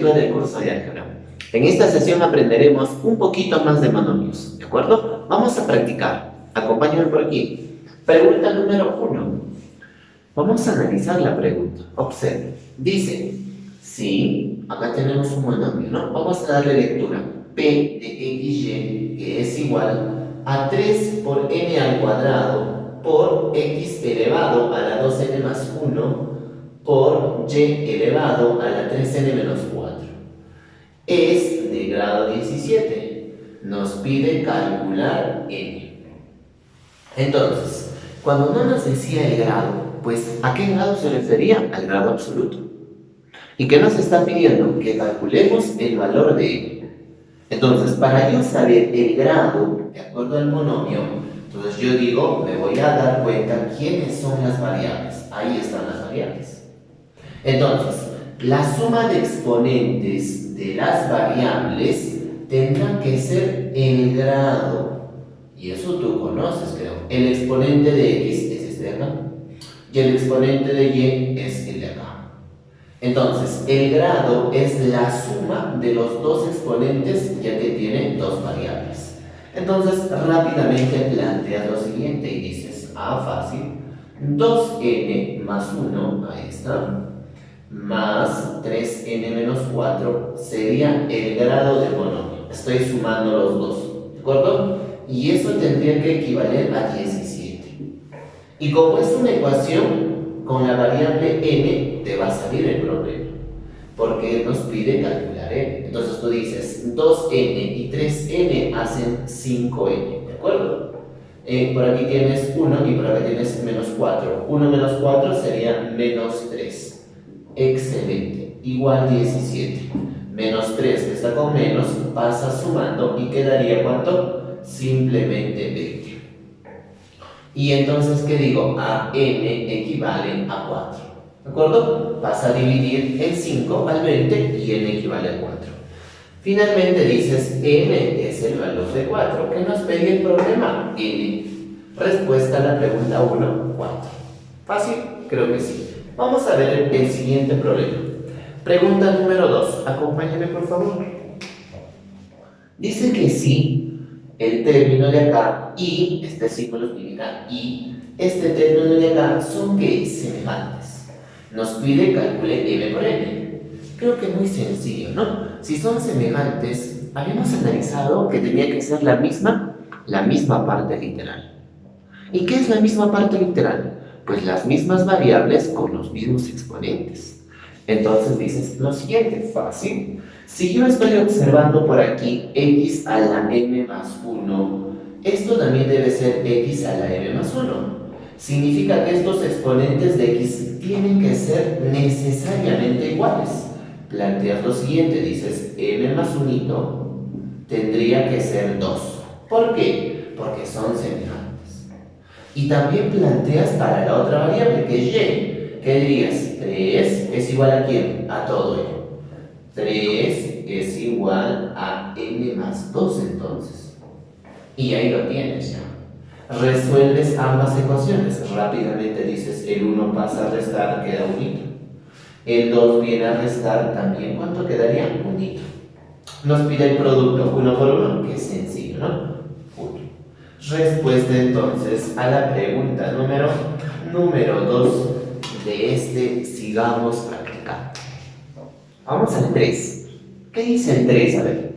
lectura del curso de álgebra. En esta sesión aprenderemos un poquito más de monomios, ¿de acuerdo? Vamos a practicar. Acompáñame por aquí. Pregunta número 1. Vamos a analizar la pregunta. Observe. Dice, sí, acá tenemos un monomio, ¿no? Vamos a darle lectura. P de xy, que es igual a 3 por n al cuadrado por x elevado a la 2n más 1 por y elevado a la 3n menos 4. Es de grado 17. Nos pide calcular n. Entonces, cuando no nos decía el grado, pues ¿a qué grado se refería? Al grado absoluto. ¿Y qué nos está pidiendo? Que calculemos el valor de n. Entonces, para yo saber el grado, de acuerdo al monomio, entonces yo digo, me voy a dar cuenta quiénes son las variables. Ahí están las variables. Entonces, la suma de exponentes de las variables tendrá que ser el grado. Y eso tú conoces, creo. El exponente de x es este de acá. Y el exponente de y es el de acá. Entonces, el grado es la suma de los dos exponentes, ya que tiene dos variables. Entonces, rápidamente planteas lo siguiente y dices, fácil, 2n más 1, ahí está, más 3n menos 4 sería el grado del monomio. Estoy sumando los dos, ¿de acuerdo? Y eso tendría que equivaler a 17. Y como es una ecuación, con la variable n te va a salir el problema, porque nos pide calcular n. Entonces tú dices 2n y 3n hacen 5n, ¿de acuerdo? Por aquí tienes 1 y por aquí tienes menos 4. 1 menos 4 sería menos 3. Excelente. Igual 17. Menos 3 que está con menos, pasa sumando y quedaría ¿cuánto? Simplemente 20. Y entonces, ¿qué digo? A n equivale a 4. ¿De acuerdo? Pasa a dividir el 5 al 20 y n equivale a 4. Finalmente dices, n es el valor de 4. ¿Qué nos pedía el problema? N. Respuesta a la pregunta 1, 4. ¿Fácil? Creo que sí. Vamos a ver el siguiente problema. Pregunta número 2. Acompáñame, por favor. Dice que sí, el término de acá y este símbolo significa y este término de acá son que semejantes. Nos pide calcule m por n. Creo que es muy sencillo, ¿no? Si son semejantes, habíamos analizado que tenía que ser la misma parte literal. ¿Y qué es la misma parte literal? Pues las mismas variables con los mismos exponentes. Entonces dices lo siguiente, fácil. Si yo estoy observando por aquí x a la m más 1, esto también debe ser x a la m más 1. Significa que estos exponentes de x tienen que ser necesariamente iguales. Planteas lo siguiente, dices m más 1 tendría que ser 2. ¿Por qué? Porque son semejantes. Y también planteas para la otra variable, que es y. ¿Qué dirías? 3 es igual a ¿quién? A todo ello. 3 es igual a n más 2 entonces. Y ahí lo tienes ya. Resuelves ambas ecuaciones. Rápidamente dices, el 1 pasa a restar, queda 1. El 2 viene a restar también. ¿Cuánto quedaría? 1. Nos pide el producto 1 por 1, que es sencillo, ¿no? 1. Respuesta entonces a la pregunta número 2 de este sigamos practicando. Vamos al 3. ¿Qué dice el 3? A ver.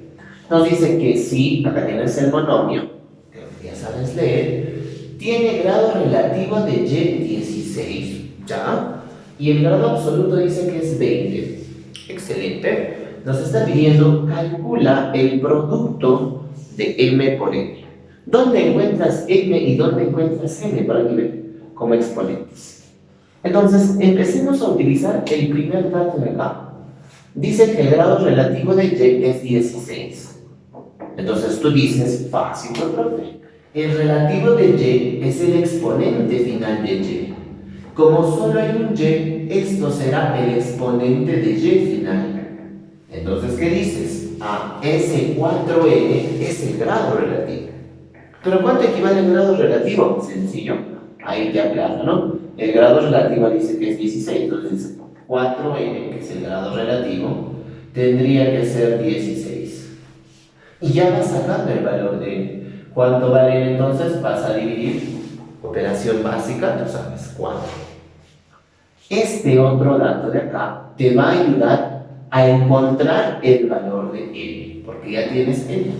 Nos dice que sí, acá tienes el monomio, que ya sabes leer, tiene grado relativo de y 16, ¿ya? Y el grado absoluto dice que es 20. Excelente. Nos está pidiendo, calcula el producto de m por n. ¿Dónde encuentras m y dónde encuentras n? Por aquí ven, como exponentes. Entonces, empecemos a utilizar el primer dato de acá. Dice que el grado relativo de y es 16. Entonces tú dices, fácil, profe. El relativo de y es el exponente final de y. Como solo hay un y, esto será el exponente de y final. Entonces, ¿qué dices? Ese 4n es el grado relativo. ¿Pero cuánto equivale el grado relativo? Sencillo. Ahí te aclaro, ¿no? El grado relativo dice que es 16, entonces 4n, que es el grado relativo, tendría que ser 16. Y ya vas sacando el valor de n. ¿Cuánto vale n entonces? Vas a dividir, operación básica, tú sabes, 4. Este otro dato de acá te va a ayudar a encontrar el valor de n, porque ya tienes n.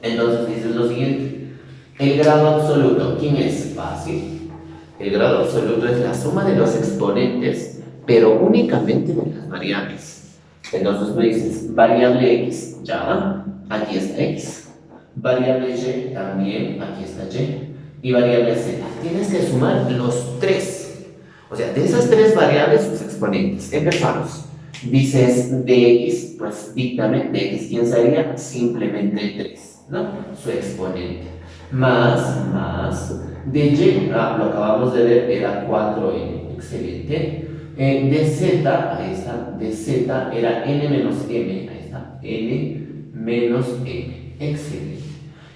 Entonces dices lo siguiente, el grado absoluto, ¿quién es? Fácil. El grado absoluto es la suma de los exponentes, pero únicamente de las variables. Entonces me dices, variable x, ya, aquí está x. Variable y, también, aquí está y. Y variable z. Tienes que sumar los tres. O sea, de esas tres variables, sus exponentes. Empezamos. Dices dx, pues díctame, dx, ¿quién sería? Simplemente 3, ¿no? Su exponente. Más, de y, lo acabamos de ver, era 4n, excelente. De z, ahí está, de z era n menos m, ahí está, n menos m, excelente.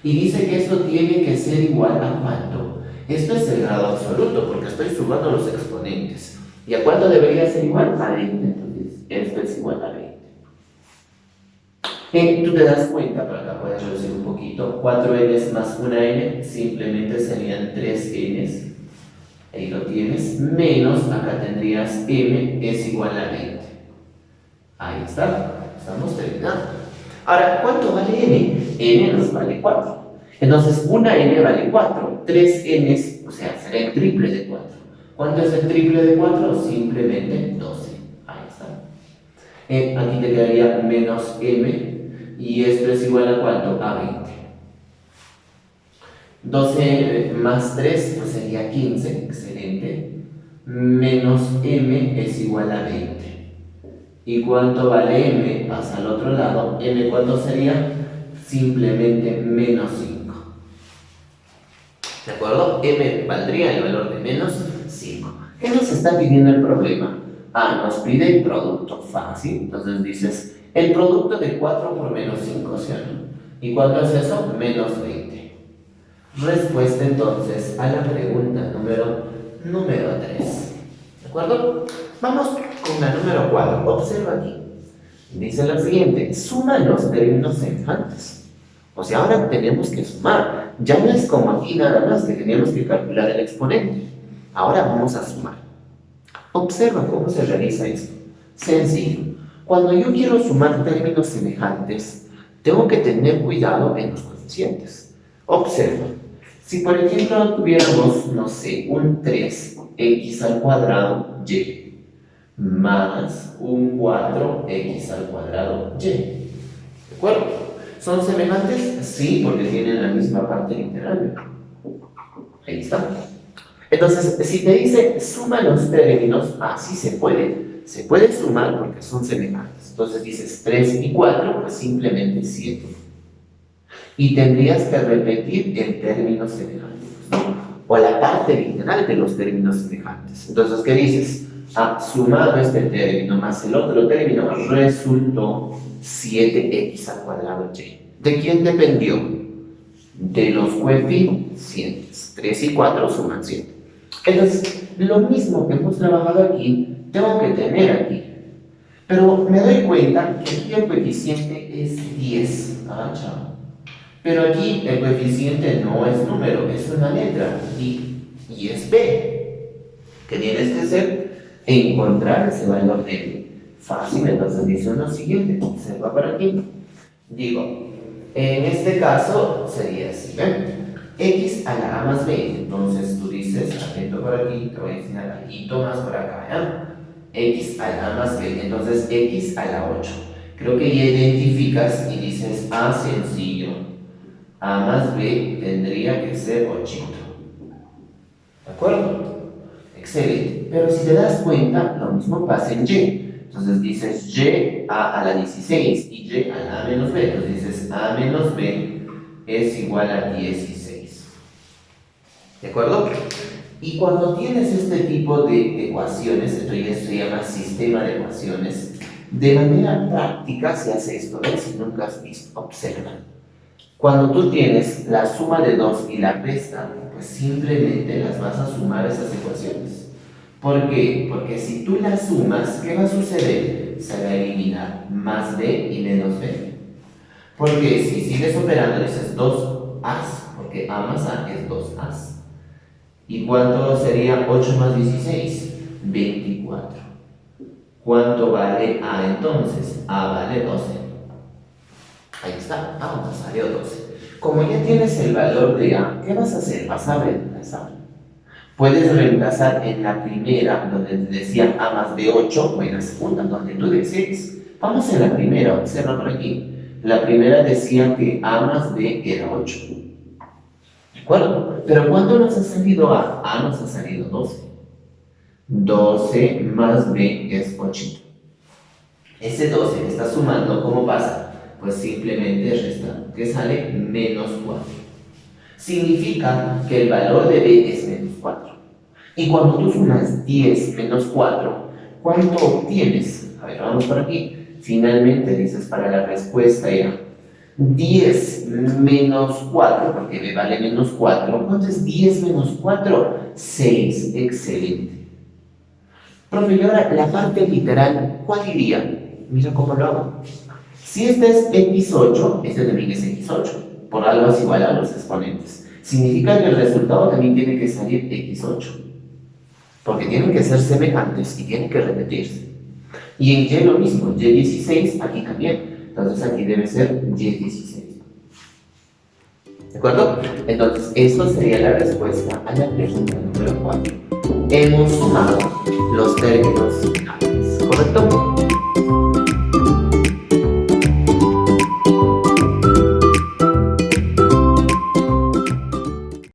Y dice que esto tiene que ser igual a ¿cuánto? Esto es el grado absoluto, porque estoy sumando los exponentes. ¿Y a cuánto debería ser igual? A 20, entonces esto es igual a 20. Tú te das cuenta, pero acá puedes reducir un poquito, 4n más una n, simplemente serían 3n, ahí lo tienes, menos, acá tendrías m es igual a 20. Ahí está, estamos terminando. Ahora, ¿cuánto vale n? N nos vale 4. Entonces, una n vale 4, 3 n, o sea, será el triple de 4. ¿Cuánto es el triple de 4? Simplemente 12. Ahí está. Aquí te quedaría menos m, y esto es igual a ¿cuánto? A 20. 12 más 3, pues sería 15, excelente. Menos m es igual a 20. ¿Y cuánto vale m? Pasa al otro lado. M, ¿cuánto sería? Simplemente menos 5. ¿De acuerdo? M valdría el valor de menos 5. ¿Qué nos está pidiendo el problema? Nos pide el producto fácil. Entonces dices, el producto de 4 por menos 5, ¿sí o no? ¿Y cuánto es eso? Menos 20. Respuesta entonces a la pregunta número 3. ¿De acuerdo? Vamos con la número 4. Observa aquí. Dice lo siguiente, suma los términos semejantes. O sea, ahora tenemos que sumar. Ya no es como aquí nada más que teníamos que calcular el exponente. Ahora vamos a sumar. Observa cómo se realiza esto. Sencillo. Cuando yo quiero sumar términos semejantes, tengo que tener cuidado en los coeficientes. Observa. Si por ejemplo tuviéramos, no sé, un 3x al cuadrado y más un 4x al cuadrado y. ¿De acuerdo? ¿Son semejantes? Sí, porque tienen la misma parte literal. Ahí está. Entonces, si te dice suma los términos, sí se puede. Se puede sumar porque son semejantes. Entonces dices 3 y 4, pues simplemente 7. Y tendrías que repetir el término semejante, ¿no? O la parte literal de los términos semejantes. Entonces, ¿qué dices? Sumado este término más el otro término, resultó 7x al cuadrado y. ¿De quién dependió? De los coeficientes. 3 y 4 suman 7. Entonces, lo mismo que hemos trabajado aquí, tengo que tener aquí. Pero me doy cuenta que aquí el coeficiente es 10. Chao. Pero aquí el coeficiente no es número, es una letra, y es b. ¿Qué tienes que hacer? Encontrar ese valor de b. Fácil, entonces dice lo siguiente, observa por aquí. Digo, en este caso sería así, ¿ven? X a la a más b. Entonces tú dices, atento por aquí, te voy a enseñar aquí, tomas por acá, ¿ya? X a la a más b, entonces X a la 8. Creo que ya identificas y dices, sencillo. A más b tendría que ser 8. ¿De acuerdo? Excelente. Pero si te das cuenta, lo mismo pasa en y. Entonces dices y a la 16 y y a la a menos b. Entonces dices a menos b es igual a 16. ¿De acuerdo? Y cuando tienes este tipo de ecuaciones, entonces se llama sistema de ecuaciones, de manera práctica se hace esto. ¿Ves? Si nunca has visto, observa. Cuando tú tienes la suma de 2 y la resta, pues simplemente las vas a sumar esas ecuaciones. ¿Por qué? Porque si tú las sumas, ¿qué va a suceder? Se va a eliminar más b y menos b. Porque si sigues operando, dices 2a, porque a más a es 2a. ¿Y cuánto sería 8 más 16? 24. ¿Cuánto vale a entonces? A vale 12. Ahí está, A nos salió 12. Como ya tienes el valor de A, ¿qué vas a hacer? Vas a reemplazar. Puedes reemplazar en la primera, donde te decía A más B 8, o en la segunda, donde tú desees. Vamos en la primera, observa por aquí. La primera decía que A más B era 8. ¿De acuerdo? Pero ¿cuánto nos ha salido A? A nos ha salido 12. 12 más B es 8. Ese 12 que está sumando, ¿cómo pasa? Pues simplemente resta, que sale menos 4. Significa que el valor de B es menos 4. Y cuando tú sumas 10 menos 4, ¿cuánto obtienes? A ver, vamos por aquí. Finalmente dices para la respuesta era 10 menos 4, porque B vale menos 4. ¿Cuánto es 10 menos 4? 6. Excelente. Profe, y ahora la parte literal, ¿cuál iría? Mira cómo lo hago. Si este es x8, este también es x8. Por algo es igual a los exponentes. Significa que el resultado también tiene que salir x8. Porque tienen que ser semejantes y tienen que repetirse. Y en y lo mismo, y16 aquí también. Entonces aquí debe ser y16. ¿De acuerdo? Entonces, esto sería la respuesta a la pregunta número 4. Hemos sumado los términos finales, ¿correcto?